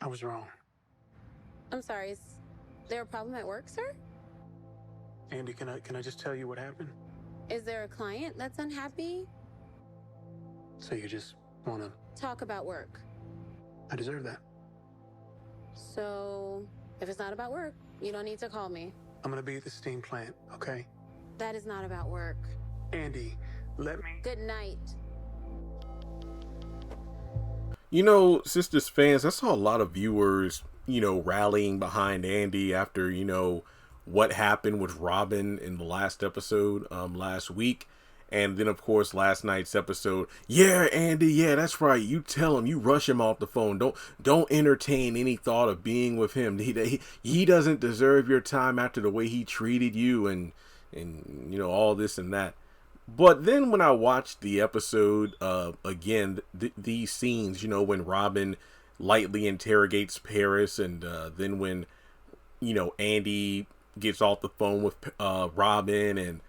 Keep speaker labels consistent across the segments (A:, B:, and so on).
A: I was wrong.
B: I'm sorry, is there a problem at work, sir?
A: Andy, can I just tell you what happened?
B: Is there a client that's unhappy?
A: So you just want to...
B: Talk about work.
A: I deserve that.
B: So, if it's not about work, you don't need to call me.
A: I'm going to be at the steam plant, okay?
B: That is not about work.
A: Andy, let me...
B: Good night.
C: You know, Sistas fans, I saw a lot of viewers, rallying behind Andy after, what happened with Robin in the last episode last week. And then, of course, last night's episode. Yeah, Andy, yeah, that's right. You tell him, you rush him off the phone. Don't entertain any thought of being with him. He doesn't deserve your time after the way he treated you and all this and that. But then when I watched the episode, again, these scenes, when Robin lightly interrogates Paris, and then when, Andy gets off the phone with Robin, and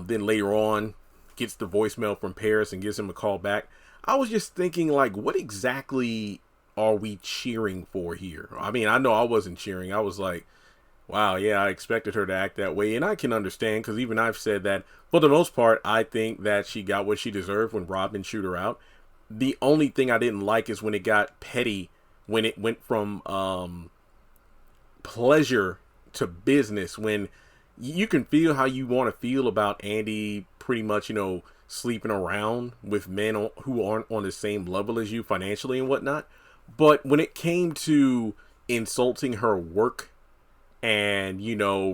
C: then later on gets the voicemail from Paris and gives him a call back, I was just thinking, like, what exactly are we cheering for here? I mean, I know I wasn't cheering. I was like, wow, yeah, I expected her to act that way. And I can understand, because even I've said that, for the most part, I think that she got what she deserved when Robin chewed her out. The only thing I didn't like is when it got petty, when it went from pleasure to business, when you can feel how you want to feel about Andy pretty much, sleeping around with men who aren't on the same level as you financially and whatnot. But when it came to insulting her work and,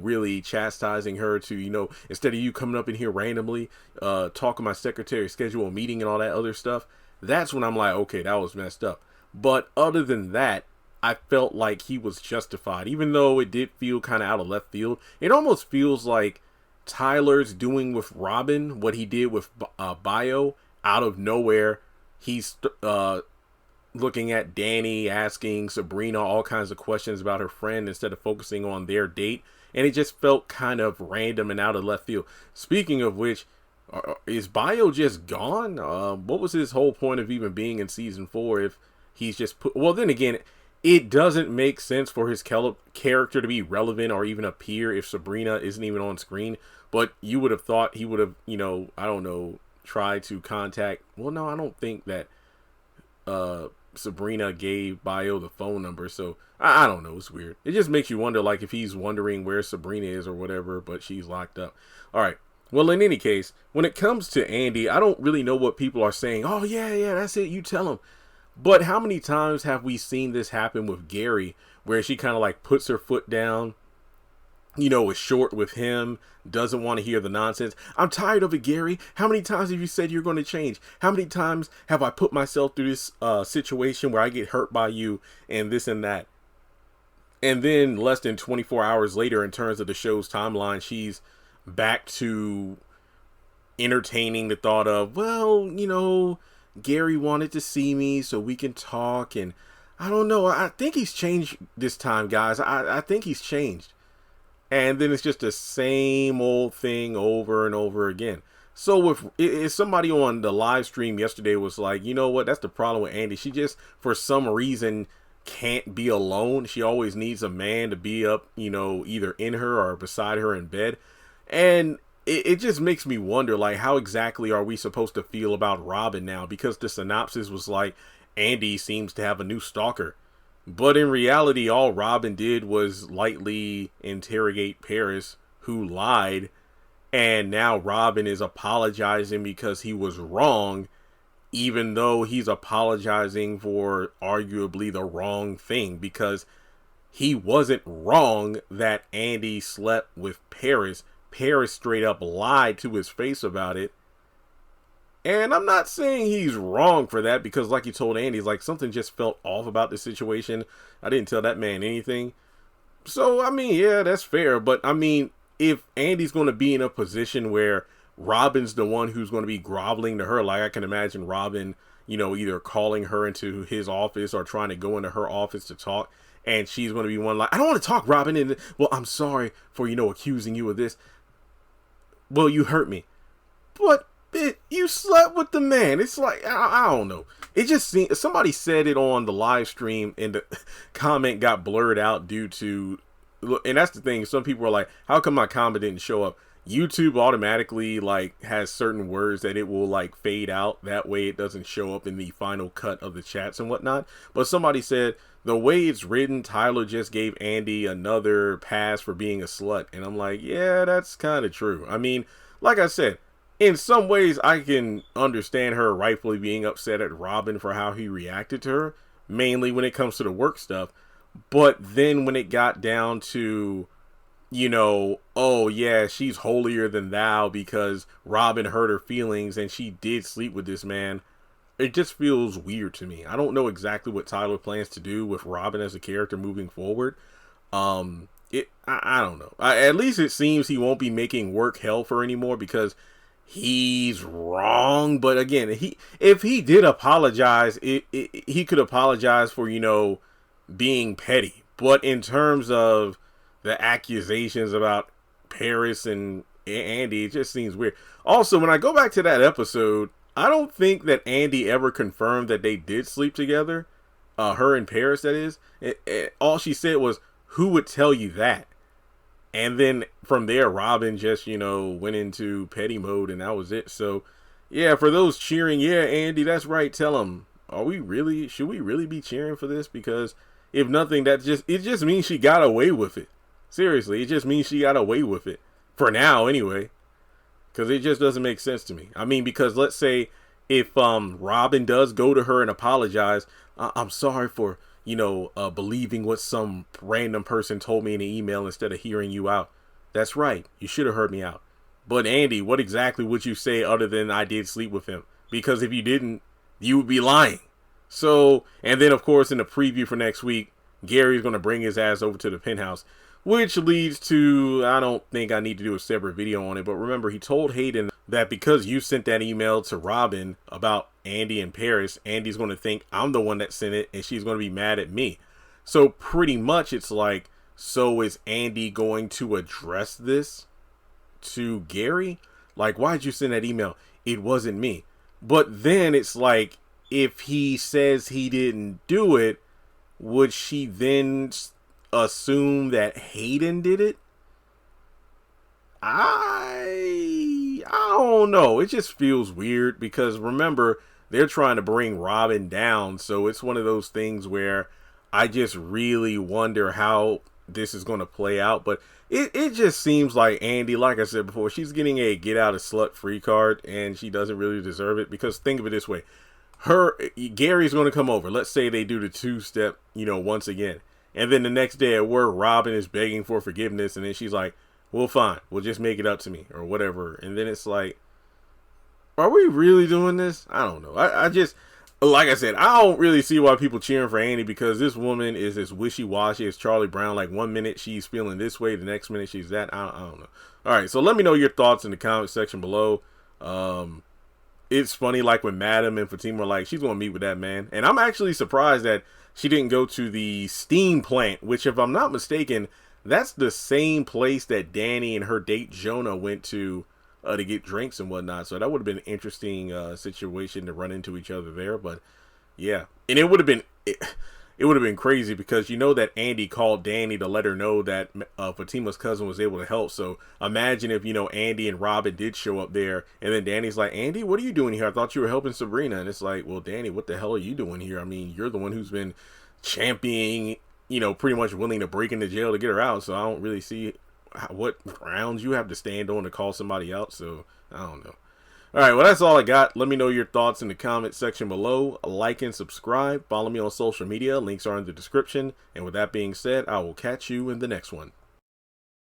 C: really chastising her to, instead of you coming up in here randomly, talking my secretary, schedule a meeting and all that other stuff, that's when I'm like, okay, that was messed up. But other than that, I felt like he was justified, even though it did feel kind of out of left field. It almost feels like Tyler's doing with Robin what he did with Bio out of nowhere. He's looking at Danny, asking Sabrina all kinds of questions about her friend instead of focusing on their date. And it just felt kind of random and out of left field. Speaking of which, is Bio just gone? What was his whole point of even being in season 4 if he's just put... Well, then again, it doesn't make sense for his character to be relevant or even appear if Sabrina isn't even on screen. But you would have thought he would have, I don't know, tried to contact... Well, no, I don't think that Sabrina gave Bio the phone number. So, I don't know. It's weird. It just makes you wonder, like, if he's wondering where Sabrina is or whatever, but she's locked up. All right. Well, in any case, when it comes to Andy, I don't really know what people are saying. Oh, yeah, that's it. You tell him. But how many times have we seen this happen with Gary, where she kind of like puts her foot down, is short with him, doesn't want to hear the nonsense. I'm tired of it, Gary. How many times have you said you're going to change? How many times have I put myself through this situation where I get hurt by you and this and that? And then less than 24 hours later, in terms of the show's timeline, she's back to entertaining the thought of, well, Gary wanted to see me so we can talk, and I don't know. I think he's changed this time, guys. I think he's changed. And then it's just the same old thing over and over again. So if somebody on the live stream yesterday was like, you know what, that's the problem with Andy. She just, for some reason, can't be alone. She always needs a man to be up, either in her or beside her in bed. And it just makes me wonder, like, how exactly are we supposed to feel about Robin now? Because the synopsis was like, Andy seems to have a new stalker. But in reality, all Robin did was lightly interrogate Paris, who lied. And now Robin is apologizing because he was wrong, even though he's apologizing for arguably the wrong thing. Because he wasn't wrong that Andy slept with Paris. Paris straight up lied to his face about it. And I'm not saying he's wrong for that, because like he told Andy, like, something just felt off about the situation. I didn't tell that man anything. So, I mean, yeah, that's fair. But, I mean, if Andy's going to be in a position where Robin's the one who's going to be groveling to her, like I can imagine Robin, either calling her into his office or trying to go into her office to talk. And she's going to be one like, I don't want to talk, Robin. And, well, I'm sorry for, accusing you of this. Well, you hurt me. But you slept with the man. It's like, I don't know. it just seemed, somebody said it on the live stream and the comment got blurred out due to, and that's the thing, some people are like, how come my comment didn't show up? YouTube automatically like has certain words that it will like fade out, that way it doesn't show up in the final cut of the chats and whatnot. But somebody said the way it's written, Tyler just gave Andi another pass for being a slut, and I'm like, yeah, that's kind of true. I mean, like I said, in some ways, I can understand her rightfully being upset at Robin for how he reacted to her, mainly when it comes to the work stuff. But then when it got down to, you know, oh yeah, she's holier than thou because Robin hurt her feelings and she did sleep with this man, it just feels weird to me. I don't know exactly what Tyler plans to do with Robin as a character moving forward. I don't know. At least it seems he won't be making work hell for anymore because he's wrong. But again, if he did apologize, he could apologize for, you know, being petty. But in terms of the accusations about Paris and Andi, it just seems weird. Also, when I go back to that episode, I don't think that Andi ever confirmed that they did sleep together. Her and Paris, that is. All she said was, who would tell you that? And then from there, Robin just, you know, went into petty mode and that was it. So, yeah, for those cheering, yeah, Andi, that's right. Tell them, should we really be cheering for this? Because if nothing, it just means she got away with it. Seriously, it just means she got away with it. For now, anyway. Because it just doesn't make sense to me. I mean, because let's say if Robin does go to her and apologize, I'm sorry for, you know, believing what some random person told me in an email instead of hearing you out. That's right. You should have heard me out. But Andi, what exactly would you say other than I did sleep with him? Because if you didn't, you would be lying. So, and then of course in the preview for next week, Gary's going to bring his ass over to the penthouse, which leads to, I don't think I need to do a separate video on it, but remember he told Hayden that because you sent that email to Robin about Andi and Paris, Andi's going to think I'm the one that sent it and she's going to be mad at me. So pretty much it's like, so is Andi going to address this to Gary? Like, why'd you send that email? It wasn't me. But then it's like, if he says he didn't do it, would she then assume that Hayden did it? I don't know. It just feels weird because remember, they're trying to bring Robin down. So it's one of those things where I just really wonder how this is going to play out. But it just seems like Andi, like I said before, she's getting a get out of slut free card and she doesn't really deserve it. Because think of it this way. Gary's going to come over. Let's say they do the 2-step, you know, once again. And then the next day at work, Robin is begging for forgiveness. And then she's like, well, fine. We'll just make it up to me or whatever. And then it's like, are we really doing this? I don't know. I just, like I said, I don't really see why people cheering for Andi because this woman is as wishy-washy as Charlie Brown. Like 1 minute she's feeling this way. The next minute she's that. I don't know. All right. So let me know your thoughts in the comment section below. It's funny, like when Madam and Fatima were like, she's going to meet with that man. And I'm actually surprised that she didn't go to the steam plant, which if I'm not mistaken, that's the same place that Danny and her date Jonah went to get drinks and whatnot. So that would have been an interesting situation to run into each other there. But yeah, and it would have been crazy because you know that Andi called Danny to let her know that Fatima's cousin was able to help. So imagine if, you know, Andi and Robin did show up there and then Danny's like, Andi, what are you doing here? I thought you were helping Sabrina. And it's like, well, Danny, what the hell are you doing here? I mean, you're the one who's been championing, you know, pretty much willing to break into jail to get her out. So I don't really see what grounds you have to stand on to call somebody out. So I don't know. All right, well, that's all I got. Let me know your thoughts in the comment section below. Like and subscribe. Follow me on social media. Links are in the description. And with that being said, I will catch you in the next one.